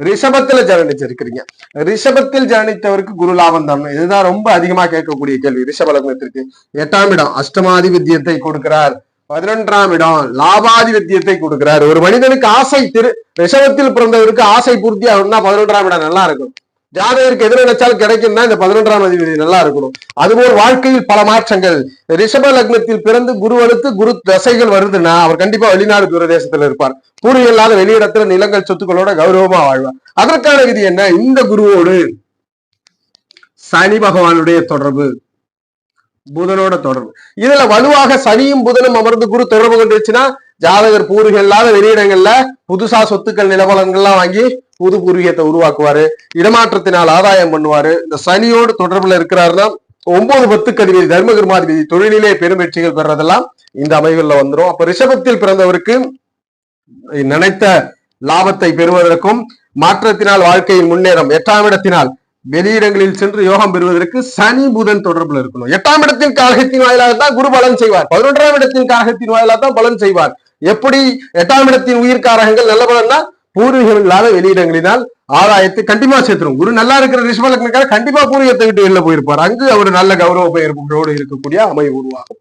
ரிஷபத்துல ஜனனிச்சிருக்கிறீங்க. ரிஷபத்தில் ஜனனித்தவருக்கு குரு லாபம் தரணும். இதுதான் ரொம்ப அதிகமா கேட்கக்கூடிய கேள்வி. ரிஷப லக்னத்திற்கு 8ஆம் இடம் அஷ்டமாதிபத்தியத்தை கொடுக்கிறார். 11ஆம் இடம் லாபாதிபத்தியத்தை கொடுக்கிறார். ஒரு மனிதனுக்கு ஆசை ரிஷபத்தில் பிறந்தவருக்கு ஆசை பூர்த்தி ஆகணும்னா 11ஆம் இடம் நல்லா இருக்கும். ஜாதகருக்கு எது நினைச்சாலும் கிடைக்கும்னா இந்த 11ஆம் அதிபதி நல்லா இருக்கணும். அதுபோல் வாழ்க்கையில் பல மாற்றங்கள். ரிஷப லக்னத்தில் பிறந்து குருவனுக்கு குரு தசைகள் வருதுன்னா அவர் கண்டிப்பா வெளிநாடு தூரதேசத்துல இருப்பார். பூர்வீகம் இல்லாத வெளியிடத்துல நிலங்கள் சொத்துக்களோட கௌரவமா வாழ்வார். அதற்கான விதி என்ன? இந்த குருவோடு சனி பகவானுடைய தொடர்பு, புதனோட தொடர்பு. இதுல வலுவாக சனியும் புதனும் அமர்ந்து குரு தொடர்பு கொண்டுச்சுன்னா ஜாதகர் பூர்வீகம் இல்லாத வெளியிடங்கள்ல புதுசா சொத்துக்கள் நிலவலங்கள்லாம் வாங்கி புது பூர்வீகத்தை உருவாக்குவாரு. இடமாற்றத்தினால் ஆதாயம் பண்ணுவாரு. இந்த சனியோடு தொடர்புல இருக்கிறாருன்னா 9-10 அதிபதி தர்மகிருமாதிபதி தொழிலிலே பெரும் வெற்றிகள் பெறதெல்லாம் இந்த அமைவுல வந்துடும். அப்ப ரிஷபத்தில் பிறந்தவருக்கு நினைத்த லாபத்தை பெறுவதற்கும் மாற்றத்தினால் வாழ்க்கையில் முன்னேறம் 8ஆம் இடத்தினால் வெளியிடங்களில் சென்று யோகம் பெறுவதற்கு சனி புதன் தொடர்புல இருக்கணும். 8ஆம் இடத்தின் காரகத்தின் வாயிலாகத்தான் குரு பலன் செய்வார். 11ஆம் இடத்தின் காரகத்தின் வாயிலாகத்தான் பலன் செய்வார். எப்படி 8ஆம் இடத்தின் உயிர்காரகங்கள் நல்ல பலன்னா பூர்வீகம் இல்லாத வெளியிடங்களினால் ஆதாயத்தை கண்டிப்பா சேர்த்துரும். குரு நல்லா இருக்கிற ரிஷப லக்னக்காரர் கண்டிப்பா பூர்வீகத்தை விட்டு வெளில போயிருப்பார். அங்கு அவர் நல்ல கௌரவ பெயரோடு இருக்கக்கூடிய அமைவு உருவாகும்.